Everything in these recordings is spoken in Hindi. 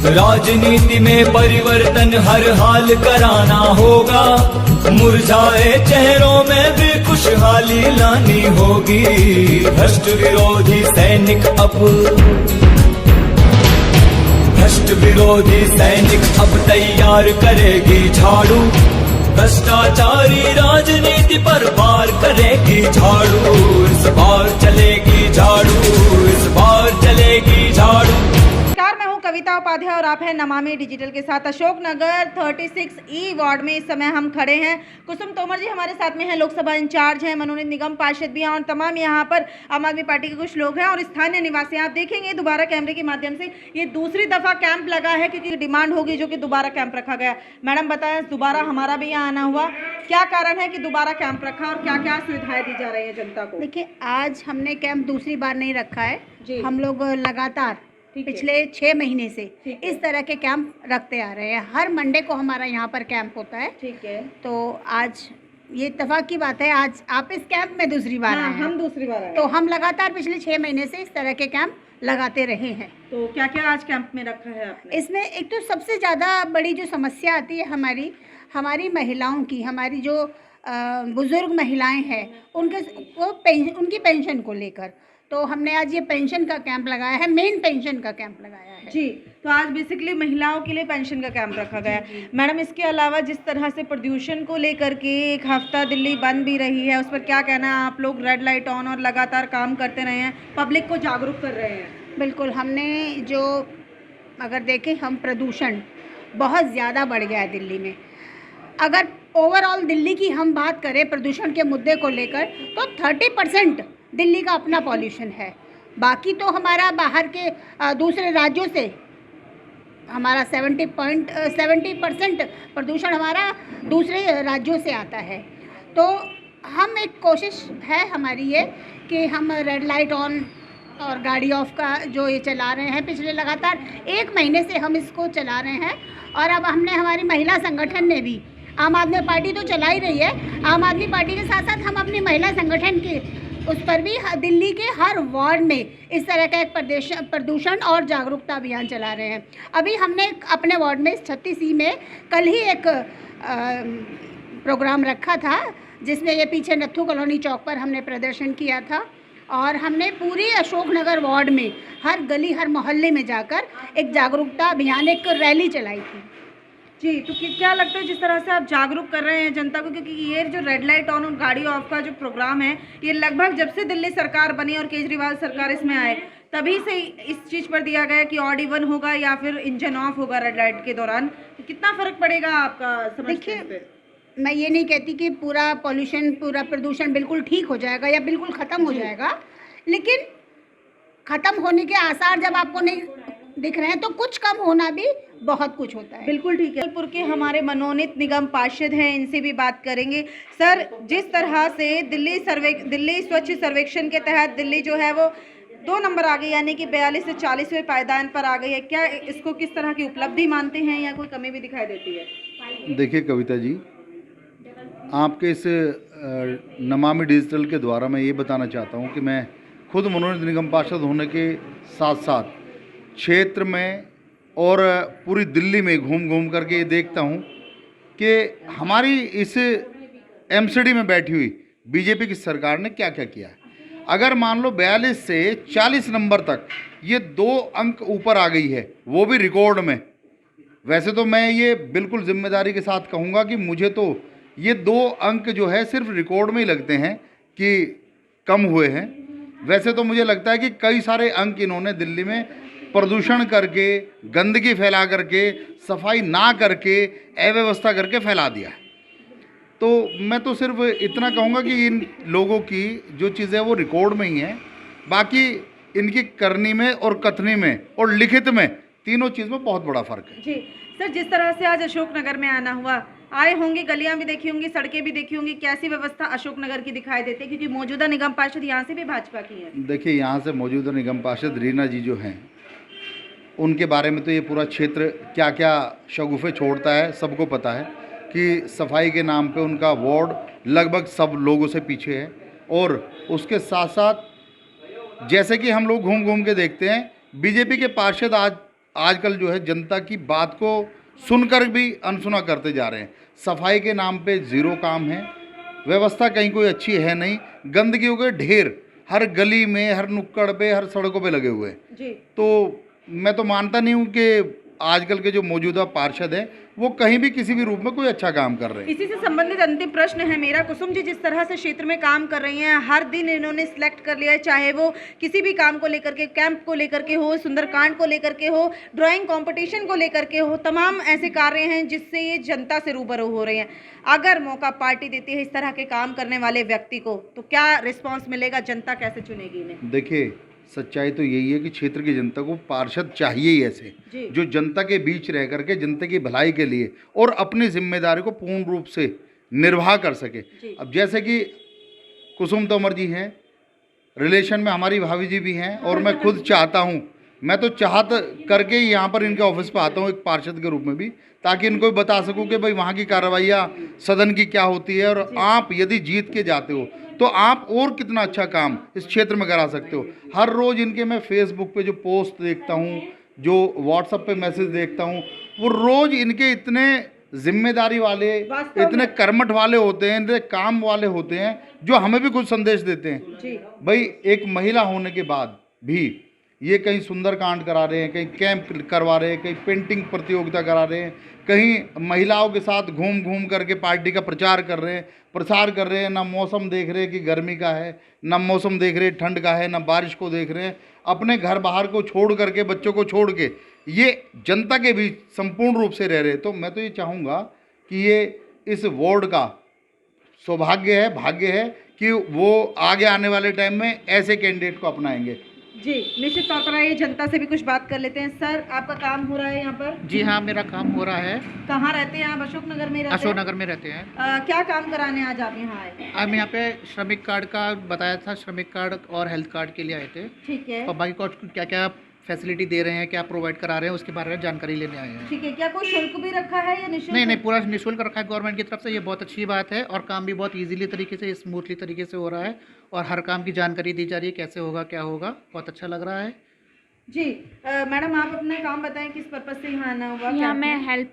राजनीति में परिवर्तन हर हाल कराना होगा, मुरझाए चेहरों में भी खुशहाली लानी होगी। भ्रष्ट विरोधी सैनिक अब तैयार करेगी झाड़ू, भ्रष्टाचारी राजनीति पर पार करेगी झाड़ू। इस बार चलेगी झाड़ू, इस बार चलेगी झाड़ू। नमस्कार, मैं हूं कविता उपाध्याय और आप हैं नमामि डिजिटल के साथ। अशोकनगर 36E वार्ड में इस समय हम खड़े हैं। कुसुम तोमर जी हमारे साथ में हैं, लोकसभा इंचार्ज हैं, मनोनीत निगम पार्षद भी हैं और तमाम यहाँ पर आम आदमी पार्टी के कुछ लोग हैं और स्थानीय निवासी। आप देखेंगे दोबारा कैमरे के माध्यम से ये दूसरी दफा कैंप लगा है क्योंकि डिमांड होगी जो कि दोबारा कैंप रखा गया। मैडम बताएं, दोबारा हमारा भी यहाँ आना हुआ, क्या कारण है कि दोबारा कैंप रखा और क्या क्या सुविधाएं दी जा रही है जनता को? देखिए, आज हमने कैंप दूसरी बार नहीं रखा है जी। हम लोग लगातार पिछले 6 महीने से इस तरह के कैंप रखते आ रहे हैं। हर मंडे को हमारा यहाँ पर कैंप होता है। ठीक है, तो आज ये इत्तेफाक की बात है, आज आप इस कैंप में दूसरी बार आए हैं। हम दूसरी बार आए। तो हम लगातार पिछले 6 महीने से इस तरह के कैंप लगाते रहे हैं। तो क्या क्या आज कैंप में रखा है आपने? इसमें एक तो सबसे ज़्यादा बड़ी जो समस्या आती है हमारी महिलाओं की, हमारी जो बुज़ुर्ग महिलाएं हैं उनकी पेंशन को लेकर, तो हमने आज ये पेंशन का कैंप लगाया है, मेन पेंशन का कैंप लगाया है जी। तो आज बेसिकली महिलाओं के लिए पेंशन का कैंप रखा गया है। मैडम, इसके अलावा जिस तरह से प्रदूषण को लेकर के एक हफ्ता दिल्ली बंद भी रही है, उस पर क्या कहना है? आप लोग रेड लाइट ऑन और लगातार काम करते रहे हैं, पब्लिक को जागरूक कर रहे हैं। बिल्कुल, हमने जो अगर देखें हम प्रदूषण बहुत ज़्यादा बढ़ गया है दिल्ली में। अगर ओवरऑल दिल्ली की हम बात करें प्रदूषण के मुद्दे को लेकर तो 30% दिल्ली का अपना पॉल्यूशन है। बाकी तो हमारा बाहर के दूसरे राज्यों से हमारा 70% प्रदूषण हमारा दूसरे राज्यों से आता है। तो हम एक कोशिश है हमारी ये कि हम रेड लाइट ऑन और गाड़ी ऑफ का जो ये चला रहे हैं, पिछले लगातार 1 महीने से हम इसको चला रहे हैं। और अब हमने हमारी महिला संगठन ने भी, आम आदमी पार्टी तो चला ही रही है, आम आदमी पार्टी के साथ साथ हम अपनी महिला संगठन के उस पर भी दिल्ली के हर वार्ड में इस तरह का एक प्रदूषण और जागरूकता अभियान चला रहे हैं। अभी हमने अपने वार्ड में 36E में कल ही एक प्रोग्राम रखा था जिसमें ये पीछे नत्थू कॉलोनी चौक पर हमने प्रदर्शन किया था और हमने पूरी अशोकनगर वार्ड में हर गली हर मोहल्ले में जाकर एक जागरूकता अभियान, एक रैली चलाई थी जी। तो क्या लगता है जिस तरह से आप जागरूक कर रहे हैं जनता को, क्योंकि ये जो रेड लाइट ऑन और गाड़ी ऑफ का जो प्रोग्राम है ये लगभग जब से दिल्ली सरकार बनी और केजरीवाल सरकार इसमें आए तभी से इस चीज़ पर दिया गया कि ऑड इवन होगा या फिर इंजन ऑफ होगा रेड लाइट के दौरान, तो कितना फ़र्क पड़ेगा आपका समझते हैं? मैं ये नहीं कहती कि पूरा प्रदूषण बिल्कुल ठीक हो जाएगा या बिल्कुल ख़त्म हो जाएगा, लेकिन ख़त्म होने के आसार जब आपको नहीं दिख रहे हैं तो कुछ कम होना भी बहुत कुछ होता है। बिल्कुल ठीक है। जबलपुर के हमारे मनोनीत निगम पार्षद हैं, इनसे भी बात करेंगे। सर, जिस तरह से दिल्ली स्वच्छ सर्वेक्षण के तहत दिल्ली जो है वो 2 नंबर आ गई, यानी कि 42 से 40वें पायदान पर आ गई है, क्या इसको किस तरह की उपलब्धि मानते हैं या कोई कमी भी दिखाई देती है? देखिए कविता जी, आपके इस नमामि डिजिटल के द्वारा मैं ये बताना चाहता हूँ कि मैं खुद मनोनीत निगम पार्षद होने के साथ साथ क्षेत्र में और पूरी दिल्ली में घूम घूम करके ये देखता हूँ कि हमारी इस एमसीडी में बैठी हुई बीजेपी की सरकार ने क्या क्या किया है। अगर मान लो 42 से 40 नंबर तक ये 2 अंक ऊपर आ गई है, वो भी रिकॉर्ड में। वैसे तो मैं ये बिल्कुल जिम्मेदारी के साथ कहूँगा कि मुझे तो ये 2 अंक जो है सिर्फ रिकॉर्ड में ही लगते हैं कि कम हुए हैं। वैसे तो मुझे लगता है कि कई सारे अंक इन्होंने दिल्ली में प्रदूषण करके, गंदगी फैला करके, सफाई ना करके, अव्यवस्था करके फैला दिया है। तो मैं तो सिर्फ इतना कहूँगा कि इन लोगों की जो चीज़ें वो रिकॉर्ड में ही हैं, बाकी इनकी करनी में और कथनी में और लिखित में, तीनों चीज़ में बहुत बड़ा फ़र्क है। जी सर, जिस तरह से आज अशोकनगर में आना हुआ, आए होंगे, गलियां भी देखी होंगी, सड़कें भी देखी होंगी, कैसी व्यवस्था अशोकनगर की दिखाई देती है? क्योंकि मौजूदा निगम पार्षद यहाँ से भी भाजपा की है। देखिए, यहाँ से मौजूदा निगम पार्षद रीना जी जो हैं, उनके बारे में तो ये पूरा क्षेत्र क्या क्या शगुफे छोड़ता है सबको पता है कि सफाई के नाम पे उनका वार्ड लगभग सब लोगों से पीछे है। और उसके साथ साथ जैसे कि हम लोग घूम घूम के देखते हैं, बीजेपी के पार्षद आज आजकल जो है जनता की बात को सुनकर भी अनसुना करते जा रहे हैं। सफाई के नाम पे ज़ीरो काम है, व्यवस्था कहीं कोई अच्छी है नहीं, गंदगियों के ढेर हर गली में, हर नुक्कड़ पे, हर सड़कों पे लगे हुए हैं। जी। तो मैं तो मानता नहीं हूँ कि आजकल के जो मौजूदा पार्षद हैं वो कहीं भी किसी भी रूप में कोई अच्छा काम कर रहे हैं। इसी से संबंधित अंतिम प्रश्न है मेरा। कुसुम जी जिस तरह से क्षेत्र में काम कर रही हैं, हर दिन इन्होंने सिलेक्ट कर लिया है, चाहे वो किसी भी काम को लेकर के, कैंप को लेकर के हो, सुंदरकांड को लेकर के हो, ड्राइंग कंपटीशन को लेकर के हो, तमाम ऐसे कार्य हैं जिससे ये जनता से रूबरू हो रहे हैं। अगर मौका पार्टी देती है इस तरह के काम करने वाले व्यक्ति को, तो क्या रिस्पॉन्स मिलेगा, जनता कैसे चुनेगी इन्हें? देखिए, सच्चाई तो यही है कि क्षेत्र की जनता को पार्षद चाहिए ही ऐसे, जो जनता के बीच रह करके जनता की भलाई के लिए और अपनी जिम्मेदारी को पूर्ण रूप से निर्वाह कर सके। अब जैसे कि कुसुम तोमर जी हैं, रिलेशन में हमारी भाभी जी भी हैं, और मैं खुद चाहता हूं, मैं तो चाहत करके ही यहाँ पर इनके ऑफिस पर आता हूँ एक पार्षद के रूप में भी, ताकि इनको भी बता सकूँ कि भाई वहाँ की कार्रवाइयाँ सदन की क्या होती है, और आप यदि जीत के जाते हो तो आप और कितना अच्छा काम इस क्षेत्र में करा सकते हो। हर रोज़ इनके मैं फेसबुक पे जो पोस्ट देखता हूँ, जो व्हाट्सएप पे मैसेज देखता हूँ, वो रोज़ इनके इतने जिम्मेदारी वाले, इतने कर्मठ वाले होते हैं, इतने काम वाले होते हैं, जो हमें भी कुछ संदेश देते हैं। भाई एक महिला होने के बाद भी ये कहीं सुंदरकांड करा रहे हैं, कहीं कैंप करवा रहे हैं, कहीं पेंटिंग प्रतियोगिता करा रहे हैं, कहीं महिलाओं के साथ घूम घूम करके पार्टी का प्रचार कर रहे हैं, प्रसार कर रहे हैं। ना मौसम देख रहे हैं कि गर्मी का है, ना मौसम देख रहे हैं ठंड का है, ना बारिश को देख रहे हैं। अपने घर बाहर को छोड़ करके, बच्चों को छोड़ के ये जनता के बीच संपूर्ण रूप से रह रहे हैं। तो मैं तो ये चाहूँगा कि ये इस वार्ड का सौभाग्य है, भाग्य है कि वो आगे आने वाले टाइम में ऐसे कैंडिडेट को अपनाएंगे। जी, निश्चित तौर पर आइए जनता से भी कुछ बात कर लेते हैं। सर, आपका काम हो रहा है यहाँ पर? जी हाँ, मेरा काम हो रहा है। कहाँ रहते हैं आप? अशोक नगर में रहते हैं? अशोक नगर में रहते हैं। क्या काम कराने आज आप यहाँ आए? हम यहाँ पे श्रमिक कार्ड का बताया था, श्रमिक कार्ड और हेल्थ कार्ड के लिए आए थे। ठीक है। और बाकी कुछ क्या क्या फैसिलिटी दे रहे हैं, क्या प्रोवाइड करा रहे हैं, उसके बारे में जानकारी लेने आए हैं। ठीक है। क्या कोई शुल्क भी रखा है या निःशुल्क? नहीं, पूरा निःशुल्क रखा है गवर्नमेंट की तरफ से। ये बहुत अच्छी बात है, और काम भी बहुत इजीली तरीके से, स्मूथली तरीके से हो रहा है, और हर काम की जानकारी दी जा रही है, कैसे होगा, क्या होगा। बहुत अच्छा लग रहा है। जी। मैडम, आप अपना काम बताएं, किस पर्पज से यहाँ आना हुआ? यहाँ मैं हेल्थ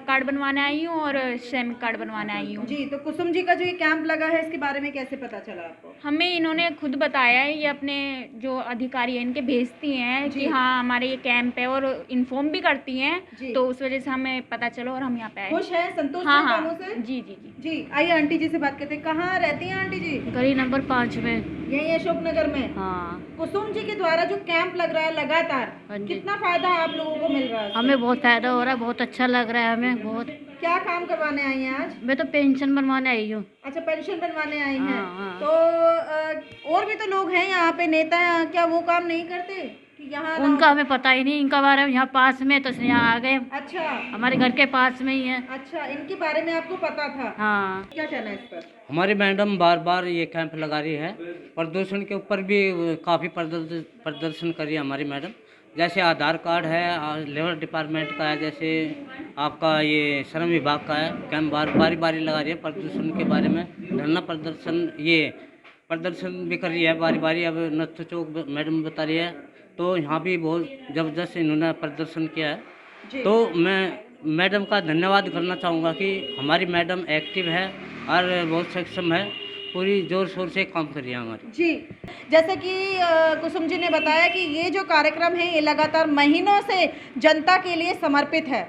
कार्ड बनवाने आई हूँ और श्रमिक कार्ड बनवाने आई हूँ। जी, तो कुसुम जी का जो ये कैंप लगा है, इसके बारे में कैसे पता चला आपको? हमें इन्होंने खुद बताया है, ये अपने जो अधिकारी हैं इनके भेजती हैं कि हाँ हमारे ये कैंप है, और इन्फॉर्म भी करती हैं, तो उस वजह से हमें पता चलो और हम यहाँ पे आए। खुश है, संतुष्ट हाँ हैं हाँ कामों से? जी जी जी जी। आइए आंटी जी से बात करते हैं। कहाँ रहती हैं आंटी जी? गली नंबर 5 में। यही अशोक नगर में? हाँ। कुसुम जी के द्वारा जो कैंप लग रहा है लगातार, कितना फायदा आप लोगों को मिल रहा है? हमें बहुत फायदा हो रहा है, बहुत अच्छा लग रहा है हमें बहुत। क्या काम करवाने आई हैं आज? मैं तो पेंशन बनवाने आई हूँ। अच्छा, पेंशन बनवाने आई हैं। हाँ। तो और भी तो लोग हैं यहाँ पे, नेता हैं, क्या वो काम नहीं करते कि यहाँ? उनका हमें पता ही नहीं, इनका बारे में यहाँ पास में, तो यहाँ आ गए। अच्छा, हमारे घर के पास में ही है। अच्छा, इनके बारे में आपको पता था? हाँ। क्या कहना है इस पर? हमारी मैडम बार बार ये कैंप लगा रही है, प्रदूषण के ऊपर भी काफ़ी प्रदर्शन कर रही है हमारी मैडम। जैसे आधार कार्ड है, लेबर डिपार्टमेंट का है, जैसे आपका ये श्रम विभाग का है, कैंप बारी बारी लगा रही है प्रदूषण के बारे में। धरना प्रदर्शन भी कर रही है बारी बारी। अब नत्थ चौक मैडम बता रही है, तो यहाँ भी बहुत ज़बरदस्त इन्होंने प्रदर्शन किया है। तो मैं मैडम का धन्यवाद करना चाहूँगा कि हमारी मैडम एक्टिव है और बहुत सक्षम है, पूरी जोर शोर से काम कर रही है हमारी। जी, जैसे कि कुसुम जी ने बताया कि ये जो कार्यक्रम है ये लगातार महीनों से जनता के लिए समर्पित है।